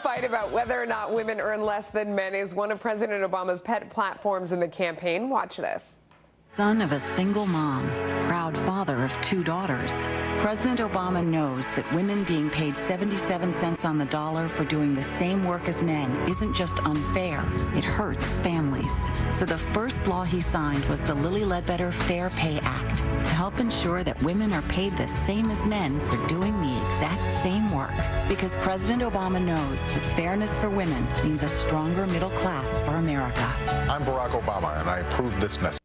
fight about whether or not women earn less than men is one of President Obama's pet platforms in the campaign. Watch this. Son of a single mom, proud father of 2 daughters, President Obama knows that women being paid 77 cents on the dollar for doing the same work as men isn't just unfair, it hurts families. So the first law he signed was the Lilly Ledbetter Fair Pay Act to help ensure that women are paid the same as men for doing the exact same work. Because President Obama knows that fairness for women means a stronger middle class for America. I'm Barack Obama, and I approve this message.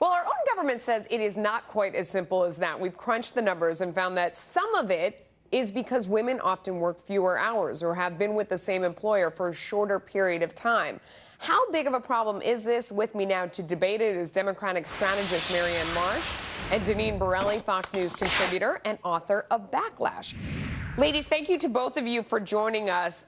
Well, our own government says it is not quite as simple as that. We've crunched the numbers and found that some of it is because women often work fewer hours or have been with the same employer for a shorter period of time. How big of a problem is this? With me now to debate it is Democratic strategist Marianne Marsh and Deneen Borelli, Fox News contributor and author of Backlash. Ladies, thank you to both of you for joining us.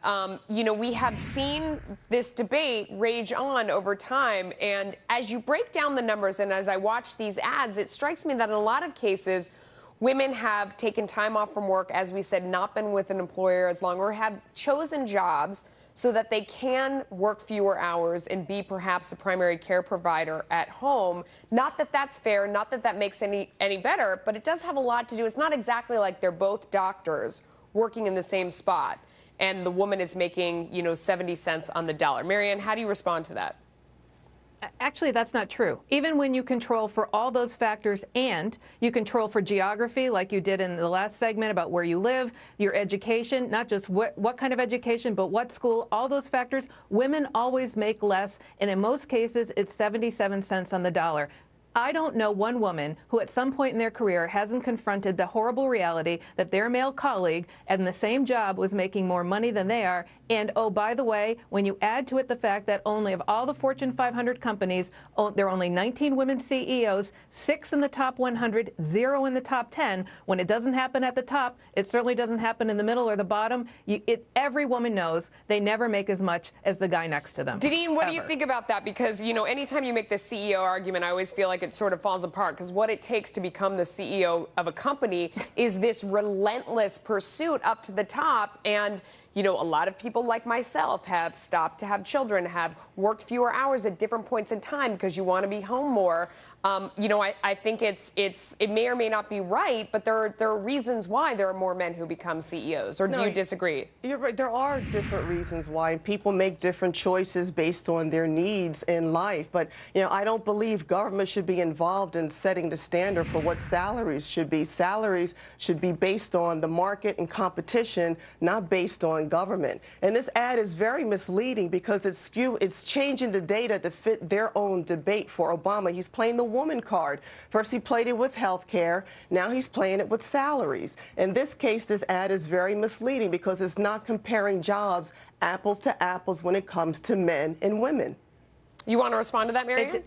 You know, we have seen this debate rage on over time, and as you break down the numbers and as I watch these ads, it strikes me that in a lot of cases, women have taken time off from work, as we said, not been with an employer as long, or have chosen jobs so that they can work fewer hours and be perhaps a primary care provider at home. Not that that's fair, not that that makes any better, but it does have a lot to do. It's not exactly like they're both doctors working in the same spot and the woman is making, 70 cents on the dollar. Marianne, how do you respond to that? Actually, that's not true. Even when you control for all those factors and you control for geography, like you did in the last segment about where you live, your education, not just what kind of education, but what school, all those factors, women always make less. And in most cases, it's 77 cents on the dollar. I don't know one woman who at some point in their career hasn't confronted the horrible reality that their male colleague in the same job was making more money than they are. And, oh, by the way, when you add to it the fact that only of all the Fortune 500 companies, there are only 19 women CEOs, 6 in the top 100, 0 in the top 10. When it doesn't happen at the top, it certainly doesn't happen in the middle or the bottom. Every woman knows they never make as much as the guy next to them. Deneen, what do you think about that? Because, anytime you make the CEO argument, I always feel like it sort of falls apart, because what it takes to become the CEO of a company is this relentless pursuit up to the top. And a lot of people like myself have stopped to have children, have worked fewer hours at different points in time because you want to be home more. I think it may or may not be right, but there are reasons why there are more men who become CEOs. Or do you disagree? You're right. There are different reasons why people make different choices based on their needs in life. But, I don't believe government should be involved in setting the standard for what salaries should be. Salaries should be based on the market and competition, not based on government. And this ad is very misleading because it's changing the data to fit their own debate for Obama. He's playing the woman card. First he played it with health care, now he's playing it with salaries. In this case, this ad is very misleading because it's not comparing jobs apples to apples when it comes to men and women. You want to respond to that, Marianne?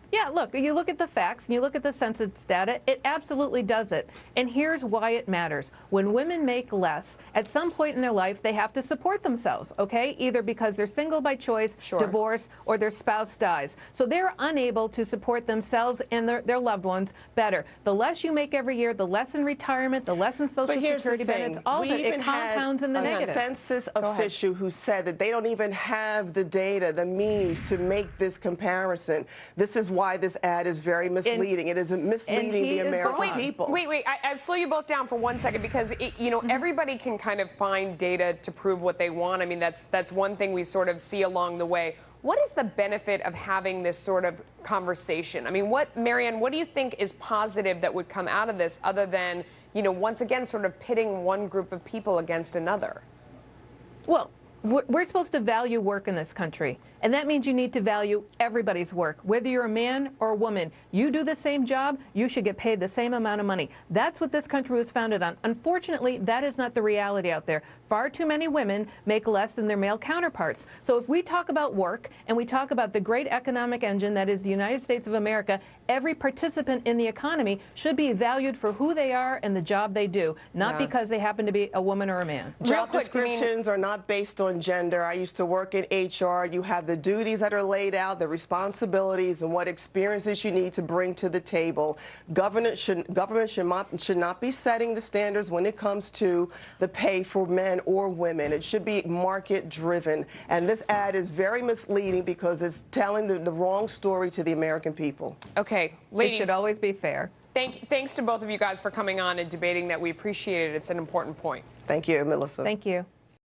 Yeah, look, you look at the facts and you look at the census data, it absolutely does it. And here's why it matters. When women make less, at some point in their life, they have to support themselves, okay? Either because they're single by choice, divorce, or their spouse dies. So they're unable to support themselves and their loved ones better. The less you make every year, the less in retirement, the less in Social Security benefits, all of it compounds in the negative. A census official who said that they don't even have the data, the means to make this comparison. This is why this ad is very misleading. It is misleading the American people. Wait. I slow you both down for 1 second because, everybody can kind of find data to prove what they want. I mean, that's one thing we sort of see along the way. What is the benefit of having this sort of conversation? I mean, Marianne, what do you think is positive that would come out of this other than, once again, sort of pitting one group of people against another? Well, we're supposed to value work in this country, and that means you need to value everybody's work. Whether you're a man or a woman, you do the same job, you should get paid the same amount of money. That's what this country was founded on. Unfortunately, that is not the reality out there. Far too many women make less than their male counterparts. So if we talk about work and we talk about the great economic engine that is the United States of America, every participant in the economy should be valued for who they are and the job they do, not because they happen to be a woman or a man. Job descriptions are not based on gender. I used to work in HR. You have have the duties that are laid out, the responsibilities, and what experiences you need to bring to the table. Government should not be setting the standards when it comes to the pay for men or women. It should be market driven. And this ad is very misleading because it's telling the wrong story to the American people. Okay, It ladies, should always be fair. thanks to both of you guys for coming on and debating that. We appreciate it. It's an important point. Thank you, Melissa. Thank you.